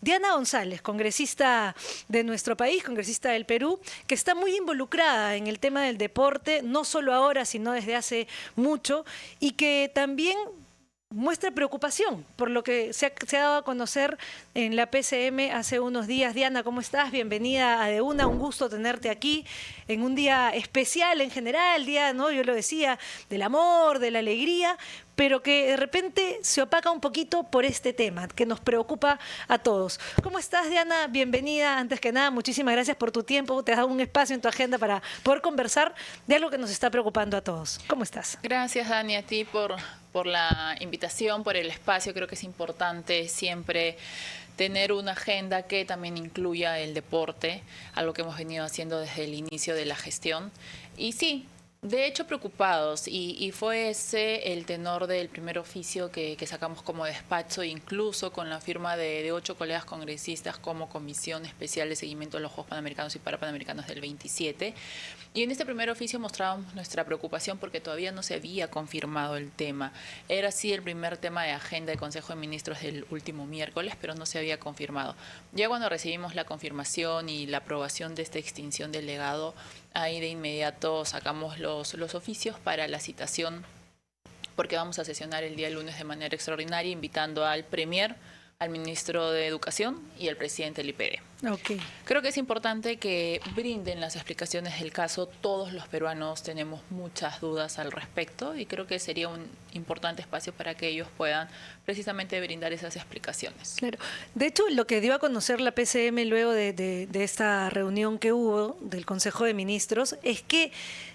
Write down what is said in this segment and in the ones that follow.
Diana González, congresista de nuestro país, congresista del Perú, que está muy involucrada en el tema del deporte, no solo ahora, sino desde hace mucho, y que también muestra preocupación por lo que se ha dado a conocer en la PCM hace unos días. Diana, ¿cómo estás? Bienvenida a De Una, un gusto tenerte aquí en un día especial en general, día, ¿no? Yo lo decía, del amor, de la alegría, pero que de repente se opaca un poquito por este tema que nos preocupa a todos. ¿Cómo estás, Diana? Bienvenida. Antes que nada, muchísimas gracias por tu tiempo. Te has dado un espacio en tu agenda para poder conversar de algo que nos está preocupando a todos. ¿Cómo estás? Gracias, Dani, a ti por la invitación, por el espacio. Creo que es importante siempre tener una agenda que también incluya el deporte, algo que hemos venido haciendo desde el inicio de la gestión. Y sí, de hecho preocupados, y fue ese el tenor del primer oficio que sacamos como despacho, incluso con la firma de 8 colegas congresistas como Comisión Especial de Seguimiento de los Juegos Panamericanos y Parapanamericanos del 27. Y en este primer oficio mostrábamos nuestra preocupación porque todavía no se había confirmado el tema. Era sí el primer tema de agenda del Consejo de Ministros del último miércoles, pero no se había confirmado. Ya cuando recibimos la confirmación y la aprobación de esta extinción del legado, ahí de inmediato sacamos los oficios para la citación, porque vamos a sesionar el día lunes de manera extraordinaria, invitando al Premier, al Ministro de Educación y al Presidente del IPD. Okay. Creo que es importante que brinden las explicaciones del caso. Todos los peruanos tenemos muchas dudas al respecto y creo que sería un importante espacio para que ellos puedan precisamente brindar esas explicaciones. Claro. De hecho, lo que dio a conocer la PCM luego de esta reunión que hubo del Consejo de Ministros es que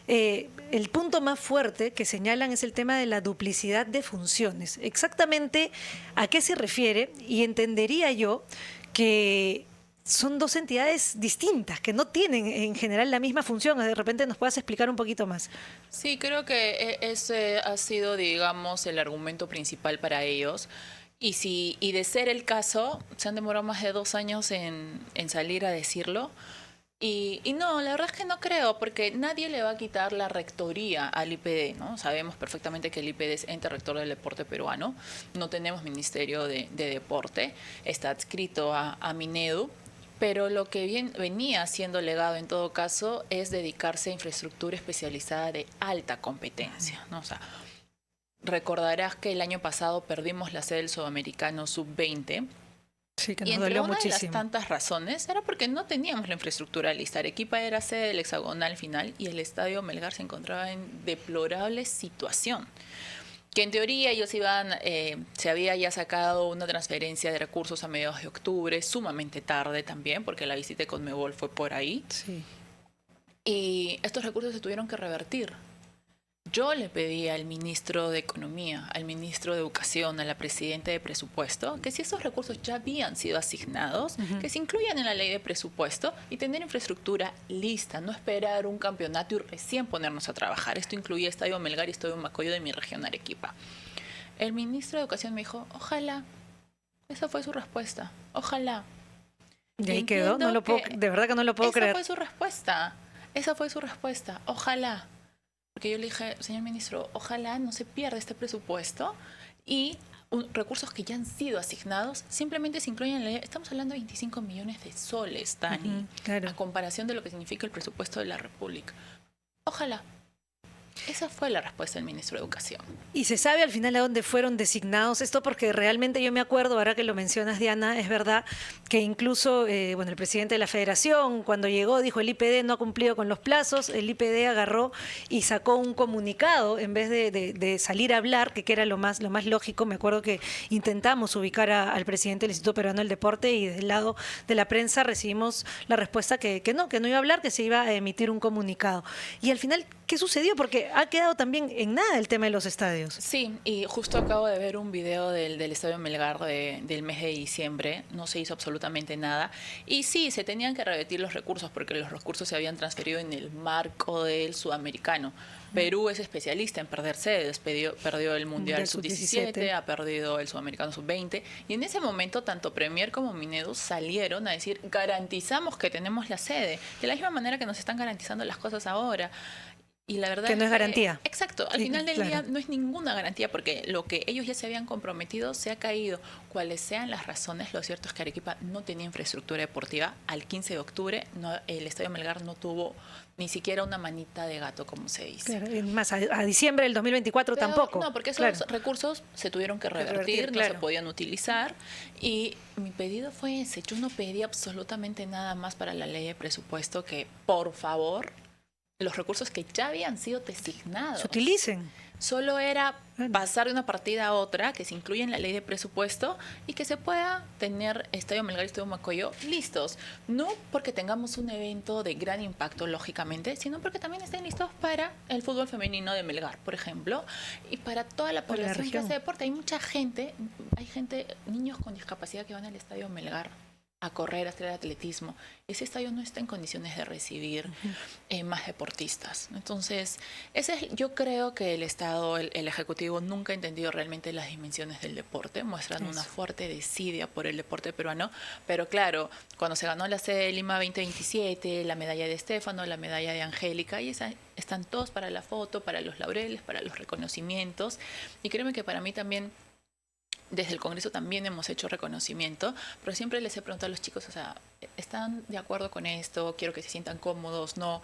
el punto más fuerte que señalan es el tema de la duplicidad de funciones. Exactamente a qué se refiere, y entendería yo que son dos entidades distintas, que no tienen en general la misma función. De repente nos puedas explicar un poquito más. Sí, creo que ese ha sido, digamos, el argumento principal para ellos. Y de ser el caso, se han demorado más de 2 años en salir a decirlo. Y no, la verdad es que no creo, porque nadie le va a quitar la rectoría al IPD, ¿no? Sabemos perfectamente que el IPD es ente rector del deporte peruano. No tenemos ministerio de deporte, está adscrito a Minedu. Pero lo que venía siendo legado en todo caso es dedicarse a infraestructura especializada de alta competencia, ¿no? O sea, recordarás que el año pasado perdimos la sede del Sudamericano Sub-20. Sí, que y nos entre dolió una muchísimo. de las tantas razones era porque no teníamos la infraestructura lista. Arequipa era sede del hexagonal final y el Estadio Melgar se encontraba en deplorable situación. Que en teoría ellos se había ya sacado una transferencia de recursos a mediados de octubre, sumamente tarde también, porque la visita de Conmebol fue por ahí. Sí. Y estos recursos se tuvieron que revertir. Yo le pedí al ministro de Economía, al ministro de Educación, a la presidenta de Presupuesto, que si esos recursos ya habían sido asignados, que se incluyan en la ley de presupuesto y tener infraestructura lista, no esperar un campeonato y recién ponernos a trabajar. Esto incluía Estadio Melgar y Estadio Macoyo de mi región Arequipa. El ministro de Educación me dijo, ojalá. Esa fue su respuesta, ojalá. Y ahí quedó, no lo puedo, de verdad que no lo puedo creer. Esa fue su respuesta, ojalá. Porque yo le dije, señor ministro, ojalá no se pierda este presupuesto y recursos que ya han sido asignados simplemente se incluyen en la ley. Estamos hablando de 25 millones de soles, Dani, claro. a comparación de lo que significa el presupuesto de la República. Ojalá. Esa fue la respuesta del ministro de Educación. ¿Y se sabe al final a dónde fueron designados esto? Porque realmente yo me acuerdo, ahora que lo mencionas, Diana, es verdad que incluso el presidente de la Federación, cuando llegó, dijo el IPD no ha cumplido con los plazos. El IPD agarró y sacó un comunicado en vez de salir a hablar, que era lo más lógico. Me acuerdo que intentamos ubicar al presidente del Instituto Peruano del Deporte y del lado de la prensa recibimos la respuesta que no iba a hablar, que se iba a emitir un comunicado. Y al final, ¿qué sucedió? Porque ha quedado también en nada el tema de los estadios. Sí, y justo acabo de ver un video del Estadio Melgar del mes de diciembre. No se hizo absolutamente nada. Y sí, se tenían que revertir los recursos porque los recursos se habían transferido en el marco del Sudamericano. Perú es especialista en perder sedes. Perdió el Mundial Sub-17, ha perdido el Sudamericano Sub-20. Y en ese momento, tanto Premier como Minedu salieron a decir, garantizamos que tenemos la sede. De la misma manera que nos están garantizando las cosas ahora. Y la verdad que no es garantía. Exacto, al final del día no es ninguna garantía porque lo que ellos ya se habían comprometido se ha caído. Cuales sean las razones, lo cierto es que Arequipa no tenía infraestructura deportiva. Al 15 de octubre el Estadio Melgar no tuvo ni siquiera una manita de gato, como se dice. Claro, más a diciembre del 2024 Pero tampoco. No, porque esos recursos se tuvieron que revertir, no se podían utilizar. Y mi pedido fue ese. Yo no pedí absolutamente nada más para la ley de presupuesto que, por favor, los recursos que ya habían sido designados se utilicen. Solo era pasar de una partida a otra, que se incluye en la ley de presupuesto y que se pueda tener Estadio Melgar y Estadio Macoyo listos. No porque tengamos un evento de gran impacto, lógicamente, sino porque también estén listos para el fútbol femenino de Melgar, por ejemplo, y para toda la población que hace deporte. Hay mucha gente, niños con discapacidad que van al Estadio Melgar a correr, a hacer atletismo. Ese estadio no está en condiciones de recibir más deportistas. Entonces, yo creo que el Estado, el Ejecutivo, nunca ha entendido realmente las dimensiones del deporte. Muestran una fuerte desidia por el deporte peruano. Pero claro, cuando se ganó la sede de Lima 2027, la medalla de Estefano, la medalla de Angélica, y están todos para la foto, para los laureles, para los reconocimientos. Y créeme que para mí también, desde el Congreso también hemos hecho reconocimiento, pero siempre les he preguntado a los chicos, o sea, ¿están de acuerdo con esto? Quiero que se sientan cómodos, no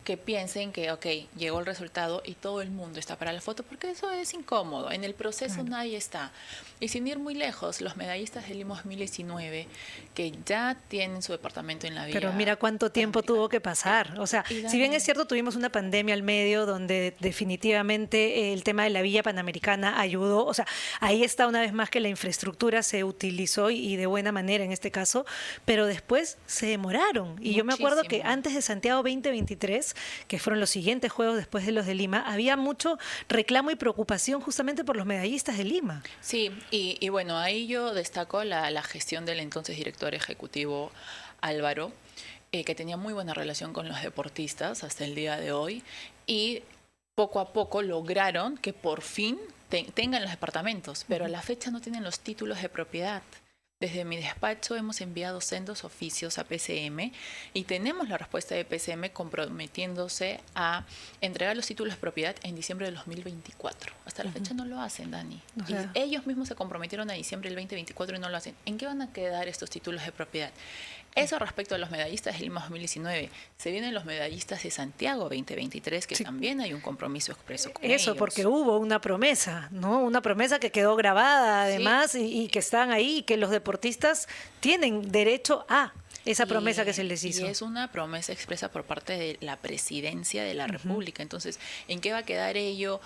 que piensen que, ok, llegó el resultado y todo el mundo está para la foto, porque eso es incómodo. En el proceso nadie está. Y sin ir muy lejos, los medallistas del Lima 2019, que ya tienen su departamento en la vía. Pero mira cuánto tiempo tuvo que pasar. O sea, si bien es cierto, tuvimos una pandemia al medio donde definitivamente el tema de la Villa Panamericana ayudó. O sea, ahí está una vez más que la infraestructura se utilizó y de buena manera en este caso, pero después se demoraron. Y muchísimo. Yo me acuerdo que antes de Santiago 2023, que fueron los siguientes Juegos después de los de Lima, había mucho reclamo y preocupación justamente por los medallistas de Lima. Sí, y bueno, ahí yo destaco la gestión del entonces director ejecutivo Álvaro, que tenía muy buena relación con los deportistas hasta el día de hoy, y poco a poco lograron que por fin tengan los departamentos, pero a la fecha no tienen los títulos de propiedad. Desde mi despacho hemos enviado sendos oficios a PCM y tenemos la respuesta de PCM comprometiéndose a entregar los títulos de propiedad en diciembre del 2024. Hasta la fecha no lo hacen, Dani. Y ellos mismos se comprometieron a diciembre del 2024 y no lo hacen. ¿En qué van a quedar estos títulos de propiedad? Eso respecto a los medallistas de Lima 2019. Se vienen los medallistas de Santiago 2023, que también hay un compromiso expreso con ellos. Porque hubo una promesa, ¿no? Una promesa que quedó grabada además y que están ahí y que los deportistas tienen derecho a esa promesa que se les hizo. Y es una promesa expresa por parte de la Presidencia de la República. Entonces, ¿en qué va a quedar ello?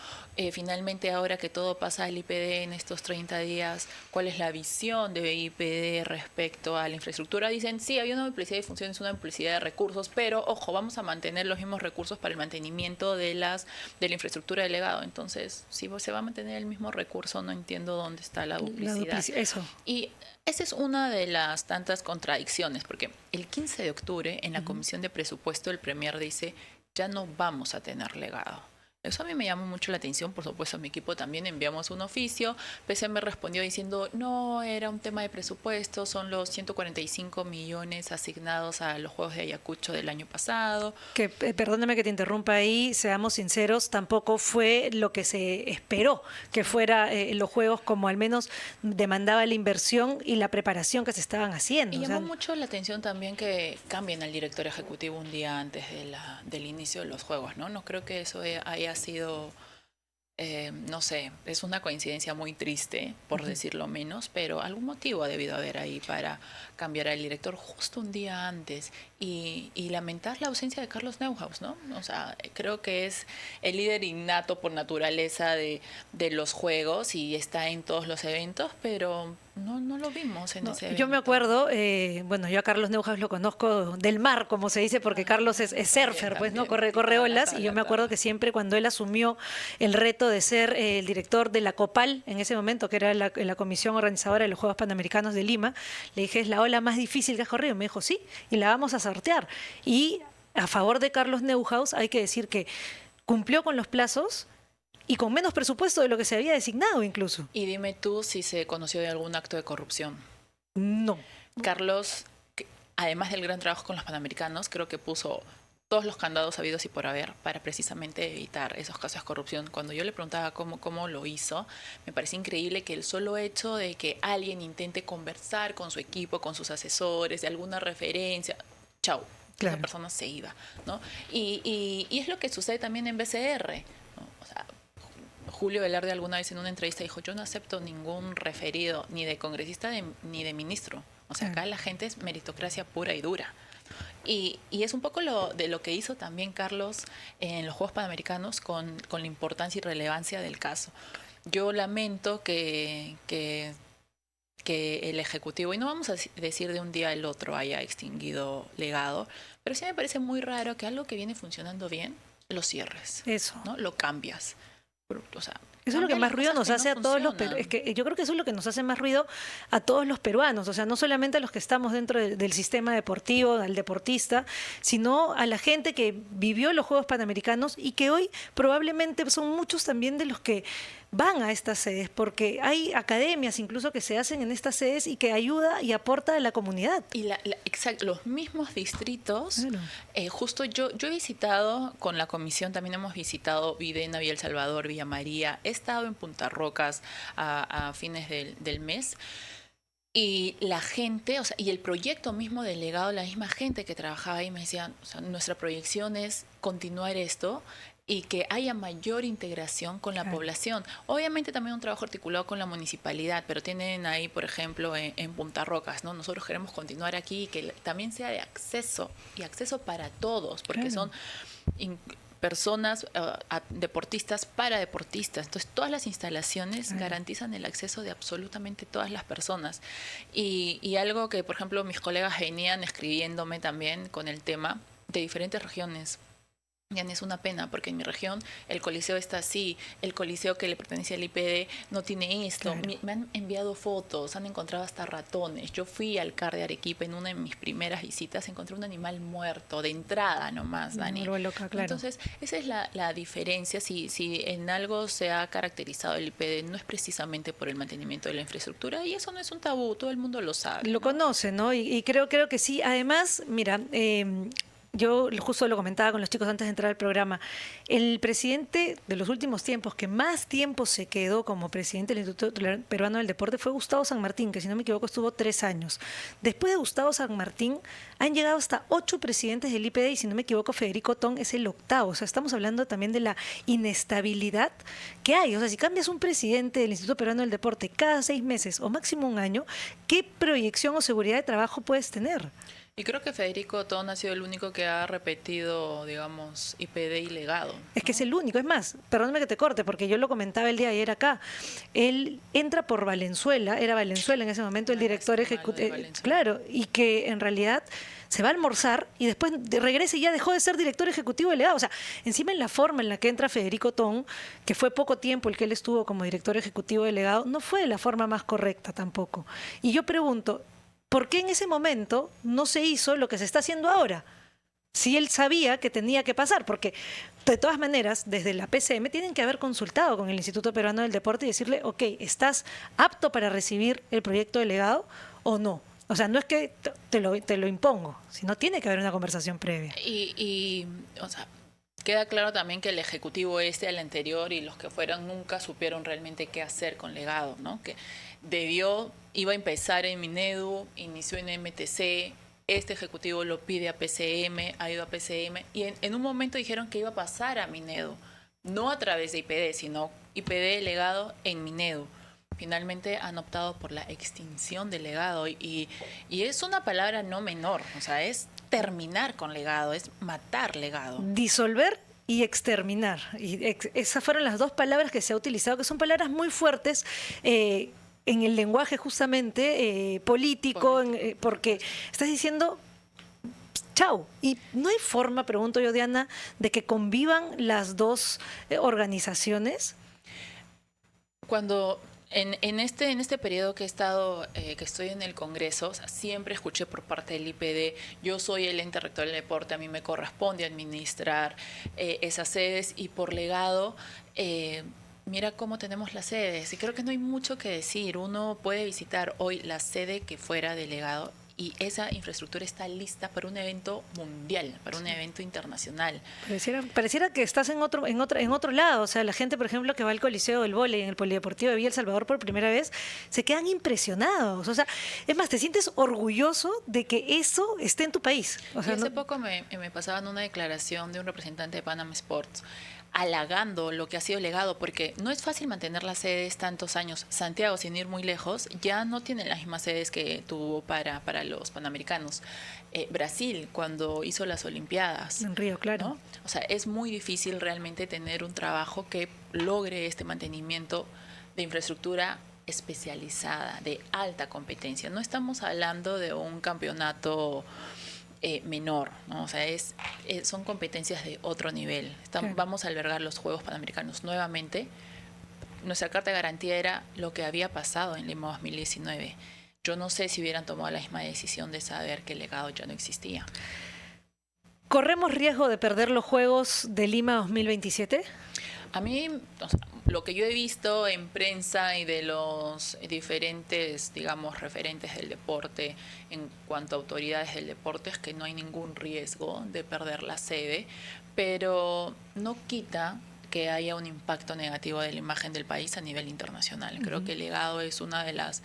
Finalmente, ahora que todo pasa al IPD en estos 30 días, ¿cuál es la visión de IPD respecto a la infraestructura? Dicen, sí, había una duplicidad de funciones, una duplicidad de recursos, pero, ojo, vamos a mantener los mismos recursos para el mantenimiento de la infraestructura del legado. Entonces, si se va a mantener el mismo recurso, no entiendo dónde está la duplicidad. Eso. Y esa es una de las tantas contradicciones, porque el 15 de octubre en la Comisión de Presupuesto el Premier dice, ya no vamos a tener legado. Eso a mí me llamó mucho la atención, por supuesto a mi equipo también enviamos un oficio, PCM respondió diciendo, no, era un tema de presupuesto, son los 145 millones asignados a los Juegos de Ayacucho del año pasado. Que, perdóname que te interrumpa ahí, seamos sinceros, tampoco fue lo que se esperó que fuera los Juegos, como al menos demandaba la inversión y la preparación que se estaban haciendo. Y llamó mucho la atención también que cambien al director ejecutivo un día antes del inicio de los Juegos, ¿no? No creo que eso haya sido, no sé, es una coincidencia muy triste, por decirlo menos, pero algún motivo ha debido haber ahí para cambiar al director justo un día antes y lamentar la ausencia de Carlos Neuhaus, ¿no? O sea, creo que es el líder innato por naturaleza de los Juegos y está en todos los eventos, pero no lo vimos en ese evento. Yo me acuerdo, bueno, yo a Carlos Neuhaus lo conozco del mar, como se dice, porque Carlos es surfer, pues, ¿no? Corre olas, y yo me acuerdo que siempre cuando él asumió el reto de ser el director de la COPAL, en ese momento, que era la comisión organizadora de los Juegos Panamericanos de Lima, le dije, es la ola más difícil que has corrido. Me dijo, sí, y la vamos a sortear. Y a favor de Carlos Neuhaus hay que decir que cumplió con los plazos y con menos presupuesto de lo que se había designado incluso. Y dime tú si se conoció de algún acto de corrupción. No. Carlos, además del gran trabajo con los Panamericanos, creo que puso todos los candados habidos y por haber para precisamente evitar esos casos de corrupción. Cuando yo le preguntaba cómo lo hizo, me parece increíble que el solo hecho de que alguien intente conversar con su equipo, con sus asesores, de alguna referencia, chau, Claro. esa persona se iba, ¿no? Y es lo que sucede también en BCR, ¿no? O sea, Julio Velarde alguna vez en una entrevista dijo, yo no acepto ningún referido, ni de congresista ni de ministro. O sea, acá la gente es meritocracia pura y dura. Y es un poco de lo que hizo también Carlos en los Juegos Panamericanos con la importancia y relevancia del caso. Yo lamento que el Ejecutivo, y no vamos a decir de un día al otro, haya extinguido legado, pero sí me parece muy raro que algo que viene funcionando bien, lo cierres. Eso. ¿No? Lo cambias. O sea, eso es lo que más ruido nos hace a todos los peruanos. es que yo creo que eso es lo que nos hace más ruido a todos los peruanos, o sea, no solamente a los que estamos dentro del sistema deportivo, al deportista, sino a la gente que vivió los Juegos Panamericanos y que hoy probablemente son muchos también de los que van a estas sedes, porque hay academias incluso que se hacen en estas sedes y que ayuda y aporta a la comunidad. Y exacto, los mismos distritos, Claro. justo yo he visitado, con la comisión también hemos visitado Videna, Villa El Salvador, Villa María, he estado en Punta Rocas a fines del mes. Y la gente, o sea, y el proyecto mismo del legado, la misma gente que trabajaba ahí me decían, o sea, nuestra proyección es continuar esto y que haya mayor integración con la población. Obviamente también un trabajo articulado con la municipalidad, pero tienen ahí, por ejemplo, en Punta Rocas, ¿no? Nosotros queremos continuar aquí y que también sea de acceso, y acceso para todos, porque son personas, deportistas para deportistas. Entonces, todas las instalaciones garantizan el acceso de absolutamente todas las personas. Y algo que, por ejemplo, mis colegas venían escribiéndome también con el tema de diferentes regiones. Ya es una pena, porque en mi región el coliseo está así, el coliseo que le pertenece al IPD no tiene esto. Claro. Me han enviado fotos, han encontrado hasta ratones. Yo fui al CAR de Arequipa en una de mis primeras visitas, encontré un animal muerto, de entrada nomás, Dani. Me vuelvo loca, claro. Entonces, esa es la diferencia. Si en algo se ha caracterizado el IPD, no es precisamente por el mantenimiento de la infraestructura, y eso no es un tabú, todo el mundo lo sabe. Lo conoce, ¿no? Y creo que sí. Además, mira, yo justo lo comentaba con los chicos antes de entrar al programa, el presidente de los últimos tiempos que más tiempo se quedó como presidente del Instituto Peruano del Deporte fue Gustavo San Martín, que si no me equivoco estuvo 3 años. Después de Gustavo San Martín han llegado hasta 8 presidentes del IPD y si no me equivoco Federico Tong es el 8º. O sea, estamos hablando también de la inestabilidad que hay. O sea, si cambias un presidente del Instituto Peruano del Deporte cada 6 meses o máximo un año, ¿qué proyección o seguridad de trabajo puedes tener? Y creo que Federico Tong ha sido el único que ha repetido, digamos, IPD y legado, ¿no? Es que es el único. Es más, perdóname que te corte, porque yo lo comentaba el día de ayer acá. Él entra por Valenzuela, era Valenzuela en ese momento el director ejecutivo. Claro, y que en realidad se va a almorzar y después regresa y ya dejó de ser director ejecutivo delegado. O sea, encima en la forma en la que entra Federico Tong, que fue poco tiempo el que él estuvo como director ejecutivo delegado, no fue de la forma más correcta tampoco. Y yo pregunto, ¿por qué en ese momento no se hizo lo que se está haciendo ahora? Si él sabía que tenía que pasar, porque de todas maneras, desde la PCM tienen que haber consultado con el Instituto Peruano del Deporte y decirle, ok, ¿estás apto para recibir el proyecto delegado o no? O sea, no es que te lo impongo, sino tiene que haber una conversación previa. O sea, queda claro también que el ejecutivo el anterior y los que fueron nunca supieron realmente qué hacer con legado, ¿no? Que iba a empezar en Minedu, inició en MTC, este ejecutivo lo pide a PCM, ha ido a PCM, y en un momento dijeron que iba a pasar a Minedu, no a través de IPD, sino IPD legado en Minedu. Finalmente han optado por la extinción del legado y es una palabra no menor, o sea, es terminar con legado, es matar legado. Disolver y exterminar. Y esas fueron las dos palabras que se ha utilizado, que son palabras muy fuertes en el lenguaje justamente político, porque estás diciendo chau. Y no hay forma, pregunto yo, Diana, de que convivan las dos organizaciones. Cuando en este periodo que estoy en el Congreso, o sea, siempre escuché por parte del IPD, yo soy el ente rector del deporte, a mí me corresponde administrar esas sedes, y por legado, mira cómo tenemos las sedes, y creo que no hay mucho que decir. Uno puede visitar hoy la sede que fuera de legado y esa infraestructura está lista para un evento mundial, para un evento internacional. Pareciera que estás en otro lado. O sea, la gente, por ejemplo, que va al Coliseo del Vóley en el Polideportivo de Villa El Salvador por primera vez, se quedan impresionados. O sea, es más, te sientes orgulloso de que eso esté en tu país. O sea, y hace poco me pasaban una declaración de un representante de Panam Sports halagando lo que ha sido legado, porque no es fácil mantener las sedes tantos años. Santiago, sin ir muy lejos, ya no tiene las mismas sedes que tuvo para los Panamericanos. Brasil, cuando hizo las Olimpiadas. En Río, claro. ¿No? O sea, es muy difícil realmente tener un trabajo que logre este mantenimiento de infraestructura especializada, de alta competencia. No estamos hablando de un campeonato menor, ¿no? O sea, son competencias de otro nivel. Vamos a albergar los Juegos Panamericanos nuevamente. Nuestra carta de garantía era lo que había pasado en Lima 2019. Yo no sé si hubieran tomado la misma decisión de saber que el legado ya no existía. ¿Corremos riesgo de perder los Juegos de Lima 2027? A mí, o sea, lo que yo he visto en prensa y de los diferentes, digamos, referentes del deporte en cuanto a autoridades del deporte es que no hay ningún riesgo de perder la sede, pero no quita que haya un impacto negativo de la imagen del país a nivel internacional. Creo que el legado es una de las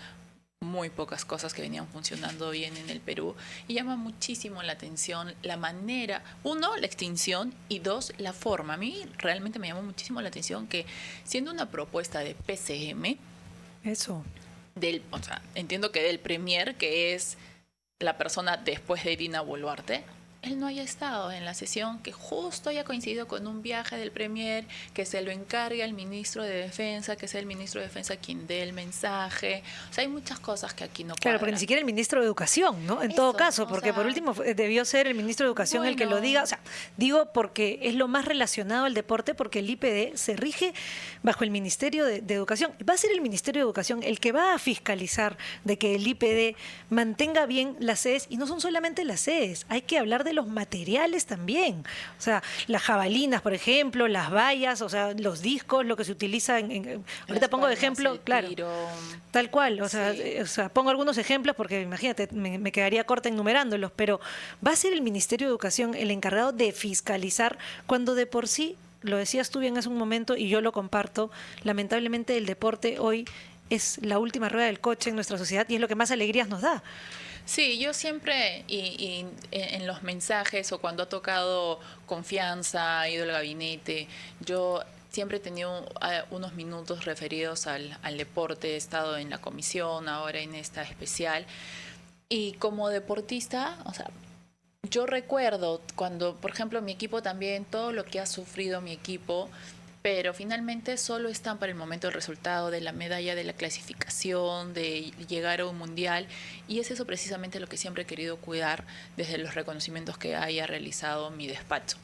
muy pocas cosas que venían funcionando bien en el Perú y llama muchísimo la atención la manera, uno, la extinción y dos, la forma. A mí realmente me llamó muchísimo la atención que siendo una propuesta de PCM, o sea, entiendo que del Premier, que es la persona después de Dina Boluarte, él no haya estado en la sesión, que justo haya coincidido con un viaje del Premier, que se lo encargue al ministro de Defensa, que sea el ministro de Defensa quien dé el mensaje. O sea, hay muchas cosas que aquí no cuadran. Claro, porque ni siquiera el ministro de Educación, ¿no? En todo caso, porque por último debió ser el ministro de Educación el que lo diga. O sea, digo porque es lo más relacionado al deporte, porque el IPD se rige bajo el Ministerio de Educación. Va a ser el Ministerio de Educación el que va a fiscalizar de que el IPD mantenga bien las sedes, y no son solamente las sedes, hay que hablar de los materiales también, o sea, las jabalinas, por ejemplo, las vallas, o sea, los discos, lo que se utiliza ahorita pongo de ejemplo, claro, tal cual, o sea, pongo algunos ejemplos porque imagínate, me quedaría corta enumerándolos, pero va a ser el Ministerio de Educación el encargado de fiscalizar cuando de por sí, lo decías tú bien hace un momento y yo lo comparto, lamentablemente el deporte hoy es la última rueda del coche en nuestra sociedad y es lo que más alegrías nos da. Sí, yo siempre, y en los mensajes o cuando ha tocado confianza, ha ido al gabinete, yo siempre he tenido unos minutos referidos al deporte, he estado en la comisión, ahora en esta especial, y como deportista, o sea, yo recuerdo cuando, por ejemplo, mi equipo también, todo lo que ha sufrido mi equipo, pero finalmente solo están para el momento del resultado de la medalla, de la clasificación, de llegar a un mundial, y es eso precisamente lo que siempre he querido cuidar desde los reconocimientos que haya realizado mi despacho.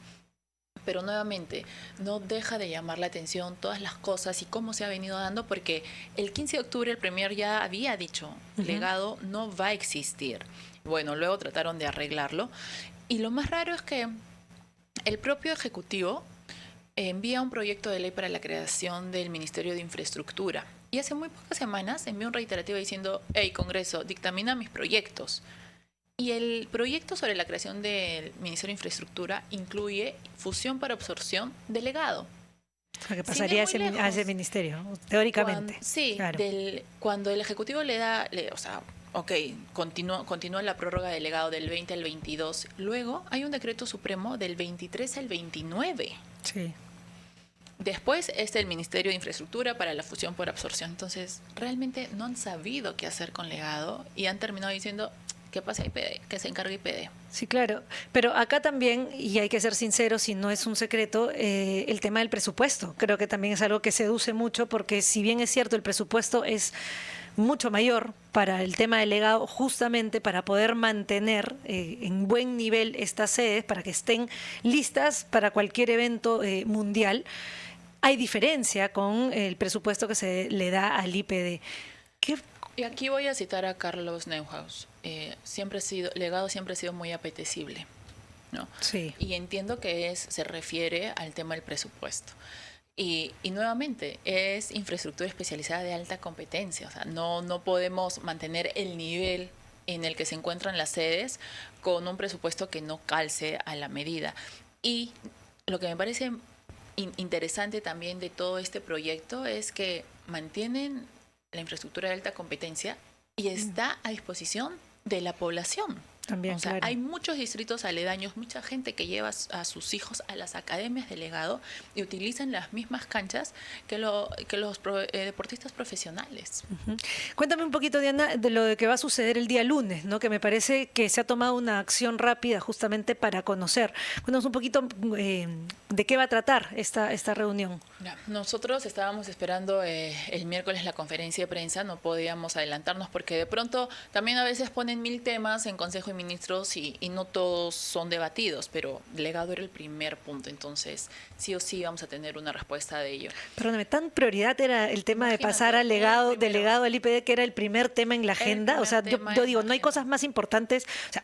Pero nuevamente, no deja de llamar la atención todas las cosas y cómo se ha venido dando, porque el 15 de octubre el Premier ya había dicho, legado no va a existir. Bueno, luego trataron de arreglarlo, y lo más raro es que el propio Ejecutivo envía un proyecto de ley para la creación del Ministerio de Infraestructura. Y hace muy pocas semanas envió un reiterativo diciendo, hey, Congreso, dictamina mis proyectos. Y el proyecto sobre la creación del Ministerio de Infraestructura incluye fusión para absorción de legado. O sea, que pasaría a ese ministerio, teóricamente. Claro. Cuando el Ejecutivo le da, o sea, ok, continúa la prórroga del legado del 20 al 22. Luego hay un decreto supremo del 23 al 29. Sí. Después es el Ministerio de Infraestructura para la fusión por absorción. Entonces, realmente no han sabido qué hacer con legado y han terminado diciendo que pase a IPD, que se encargue IPD. Sí, claro. Pero acá también, y hay que ser sinceros, y no es un secreto, el tema del presupuesto. Creo que también es algo que seduce mucho, porque si bien es cierto, el presupuesto es mucho mayor para el tema del legado, justamente para poder mantener en buen nivel estas sedes, para que estén listas para cualquier evento mundial. Hay diferencia con el presupuesto que se le da al IPD. Y aquí voy a citar a Carlos Neuhaus. Legado siempre ha sido muy apetecible, ¿no? Sí. Y entiendo que se refiere al tema del presupuesto. Y nuevamente, es infraestructura especializada de alta competencia. O sea, no podemos mantener el nivel en el que se encuentran las sedes con un presupuesto que no calce a la medida. Y lo que me parece interesante también de todo este proyecto es que mantienen la infraestructura de alta competencia y está a disposición de la población. También, o sea, claro. hay muchos distritos aledaños, mucha gente que lleva a sus hijos a las academias de legado y utilizan las mismas canchas que los deportistas profesionales. Cuéntame un poquito, Diana, de lo que va a suceder el día lunes, ¿no? Que me parece que se ha tomado una acción rápida justamente para conocer. Cuéntanos un poquito de qué va a tratar esta reunión. Nosotros estábamos esperando el miércoles la conferencia de prensa, no podíamos adelantarnos porque de pronto también a veces ponen 1000 temas en Consejo de Ministros y no todos son debatidos, pero legado era el primer punto, entonces sí o sí vamos a tener una respuesta de ello. Perdóname, ¿tan prioridad era el tema de pasar al legado, del legado del IPD, que era el primer tema en la agenda? O sea, yo digo, no hay cosas más importantes, o sea,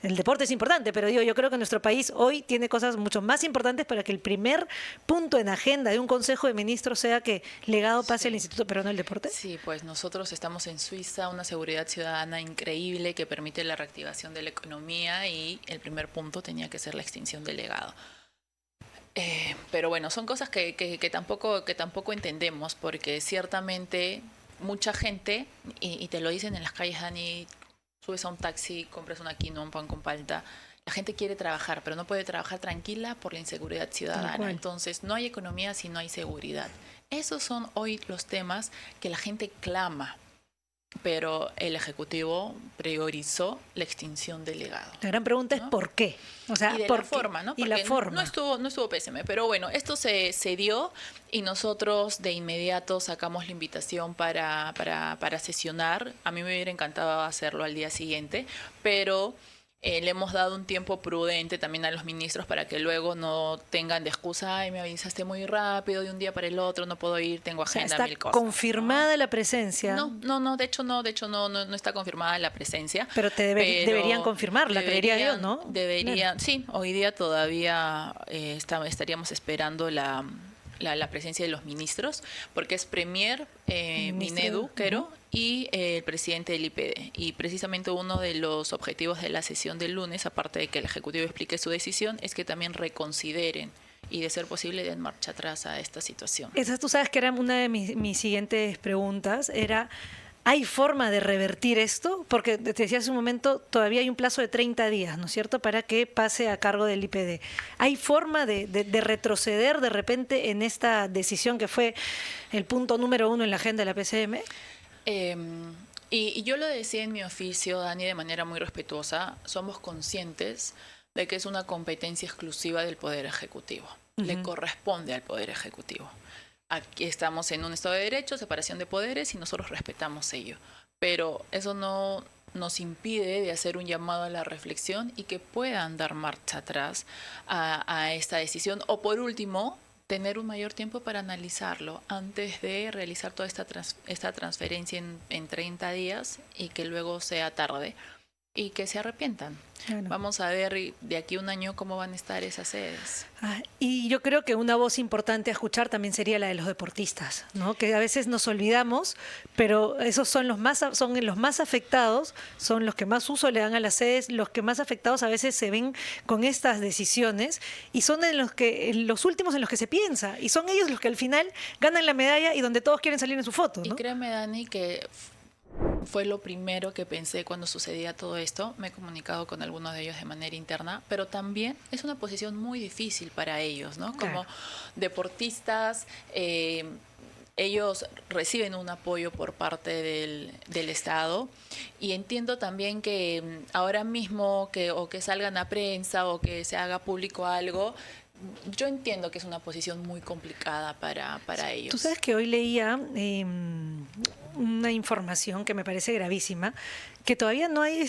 el deporte es importante, pero digo, yo creo que nuestro país hoy tiene cosas mucho más importantes para que el primer punto en agenda de un Consejo de Ministros sea que legado pase al Instituto Peruano del Deporte. Sí, pues nosotros estamos en Suiza, una seguridad ciudadana increíble que permite la reactivación de la economía y el primer punto tenía que ser la extinción del legado. Pero bueno, son cosas que tampoco entendemos porque ciertamente mucha gente, y te lo dicen en las calles, Dani, subes a un taxi, compras una quinoa, un pan con palta, la gente quiere trabajar, pero no puede trabajar tranquila por la inseguridad ciudadana. Entonces, no hay economía si no hay seguridad. Esos son hoy los temas que la gente clama, pero el Ejecutivo priorizó la extinción del legado. La gran pregunta es ¿por qué? O sea, y de la forma, ¿no? Y la forma. No estuvo pésime, pero bueno, esto se dio y nosotros de inmediato sacamos la invitación para sesionar. A mí me hubiera encantado hacerlo al día siguiente, pero le hemos dado un tiempo prudente también a los ministros para que luego no tengan de excusa, ay, me avisaste muy rápido de un día para el otro, no puedo ir, tengo agenda, está mil cosas. ¿Confirmada la presencia? No, de hecho no está confirmada la presencia. Pero deberían confirmarla, creería yo, ¿no? Deberían, claro. Sí, hoy día todavía estaríamos esperando la presencia de los ministros, porque es Premier, Minedu, Quero, y el presidente del IPD. Y precisamente uno de los objetivos de la sesión del lunes, aparte de que el Ejecutivo explique su decisión, es que también reconsideren y, de ser posible, den marcha atrás a esta situación. Esa, tú sabes que era una de mis siguientes preguntas, era... ¿Hay forma de revertir esto? Porque te decía hace un momento, todavía hay un plazo de 30 días, ¿no es cierto?, para que pase a cargo del IPD. ¿Hay forma de retroceder de repente en esta decisión que fue el punto número 1 en la agenda de la PCM? Y yo lo decía en mi oficio, Dani, de manera muy respetuosa, somos conscientes de que es una competencia exclusiva del Poder Ejecutivo. Le corresponde al Poder Ejecutivo. Aquí estamos en un Estado de Derecho, separación de poderes, y nosotros respetamos ello. Pero eso no nos impide de hacer un llamado a la reflexión y que puedan dar marcha atrás a esta decisión. O por último, tener un mayor tiempo para analizarlo antes de realizar toda esta transferencia en 30 días y que luego sea tarde y que se arrepientan. Claro. Vamos a ver de aquí a un año cómo van a estar esas sedes. Y yo creo que una voz importante a escuchar también sería la de los deportistas, ¿no? Que a veces nos olvidamos, pero esos son los más afectados, son los que más uso le dan a las sedes, los que más afectados a veces se ven con estas decisiones y son los últimos en los que se piensa, y son ellos los que al final ganan la medalla y donde todos quieren salir en su foto, ¿no? Y créeme, Dani, que fue lo primero que pensé cuando sucedía todo esto. Me he comunicado con algunos de ellos de manera interna, pero también es una posición muy difícil para ellos, ¿no? Como deportistas, ellos reciben un apoyo por parte del Estado, y entiendo también que ahora mismo que salgan a prensa o que se haga público algo, yo entiendo que es una posición muy complicada para ellos. Tú sabes que hoy leía una información que me parece gravísima, que todavía no hay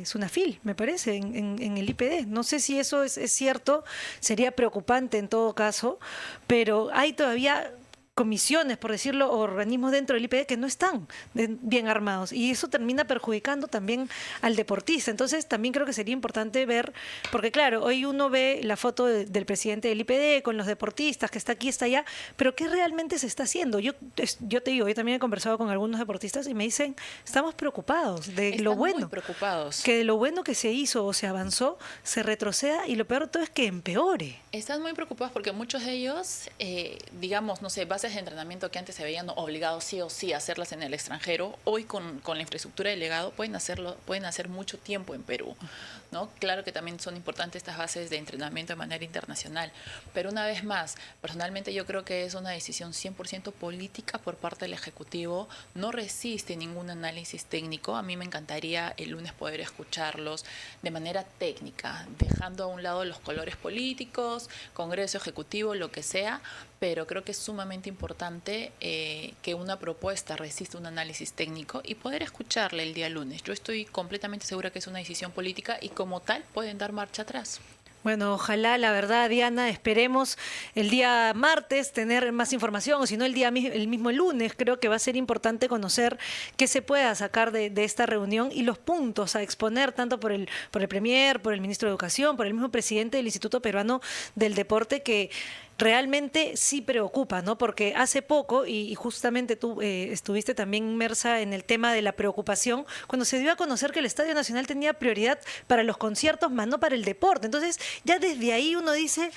SUNAFIL, me parece, en el IPD. No sé si eso es cierto, sería preocupante en todo caso, pero hay todavía comisiones, por decirlo, o organismos dentro del IPD que no están bien armados y eso termina perjudicando también al deportista. Entonces también creo que sería importante ver, porque claro, hoy uno ve la foto del presidente del IPD con los deportistas, que está aquí, está allá, pero ¿qué realmente se está haciendo? Yo te digo, yo también he conversado con algunos deportistas y me dicen, estamos preocupados de Están lo bueno, muy preocupados. que de lo bueno que se hizo o se avanzó, se retroceda y lo peor de todo es que empeore. Están muy preocupados porque muchos de ellos, digamos, no sé, bases de entrenamiento que antes se veían obligados sí o sí a hacerlas en el extranjero, hoy con la infraestructura del legado pueden hacer mucho tiempo en Perú, ¿no? Claro que también son importantes estas bases de entrenamiento de manera internacional, pero una vez más, personalmente yo creo que es una decisión 100% política por parte del Ejecutivo, no resiste ningún análisis técnico. A mí me encantaría el lunes poder escucharlos de manera técnica, dejando a un lado los colores políticos, Congreso, Ejecutivo, lo que sea, pero creo que es sumamente importante que una propuesta resista un análisis técnico y poder escucharle el día lunes. Yo estoy completamente segura que es una decisión política y como tal pueden dar marcha atrás. Bueno, ojalá, la verdad, Diana, esperemos el día martes tener más información, o si no el mismo lunes. Creo que va a ser importante conocer qué se pueda sacar de esta reunión y los puntos a exponer, tanto por el Premier, por el ministro de Educación, por el mismo presidente del Instituto Peruano del Deporte, que realmente sí preocupa, ¿no? Porque hace poco, y justamente tú estuviste también inmersa en el tema de la preocupación, cuando se dio a conocer que el Estadio Nacional tenía prioridad para los conciertos, más no para el deporte. Entonces, ya desde ahí uno dice,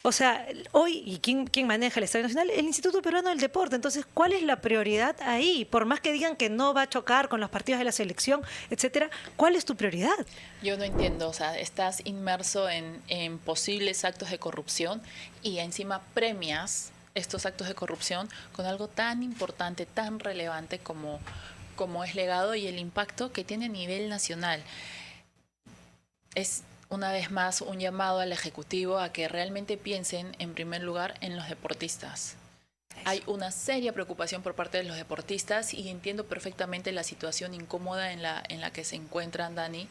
o sea, hoy, ¿y quién maneja el Estadio Nacional? El Instituto Peruano del Deporte. Entonces, ¿cuál es la prioridad ahí? Por más que digan que no va a chocar con los partidos de la selección, etcétera, ¿cuál es tu prioridad? Yo no entiendo, o sea, estás inmerso en posibles actos de corrupción y encima premias estos actos de corrupción con algo tan importante, tan relevante como es legado y el impacto que tiene a nivel nacional. Es una vez más un llamado al Ejecutivo a que realmente piensen en primer lugar en los deportistas. Hay una seria preocupación por parte de los deportistas y entiendo perfectamente la situación incómoda en la que se encuentran, Dani,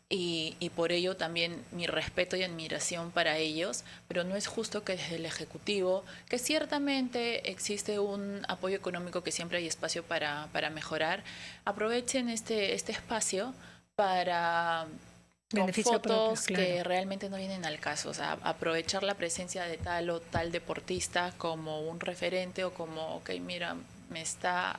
y por ello también mi respeto y admiración para ellos, pero no es justo que desde el Ejecutivo, que ciertamente existe un apoyo económico que siempre hay espacio para mejorar, aprovechen este espacio para con Beneficio fotos propio, claro. que realmente no vienen al caso, o sea, aprovechar la presencia de tal o tal deportista como un referente o como, ok, mira,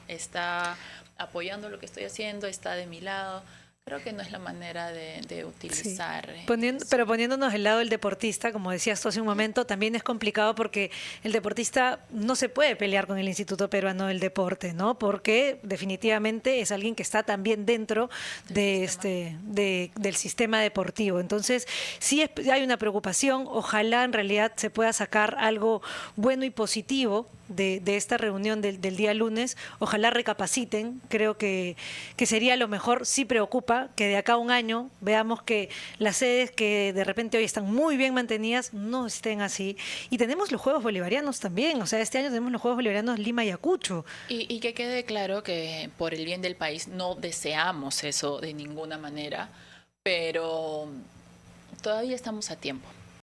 está apoyando lo que estoy haciendo, está de mi lado. Creo que no es la manera de utilizar. Sí. Pero poniéndonos del lado del deportista, como decías tú hace un momento, también es complicado porque el deportista no se puede pelear con el Instituto Peruano del Deporte, ¿no? Porque definitivamente es alguien que está también dentro del sistema deportivo. Entonces, sí hay una preocupación. Ojalá en realidad se pueda sacar algo bueno y positivo de esta reunión del día lunes. Ojalá recapaciten. Creo que sería lo mejor. Sí preocupa que de acá a un año veamos que las sedes que de repente hoy están muy bien mantenidas no estén así. Y tenemos los Juegos Bolivarianos también, o sea, este año tenemos los Juegos Bolivarianos Lima y Ayacucho. Y que quede claro que por el bien del país no deseamos eso de ninguna manera, pero todavía estamos a tiempo.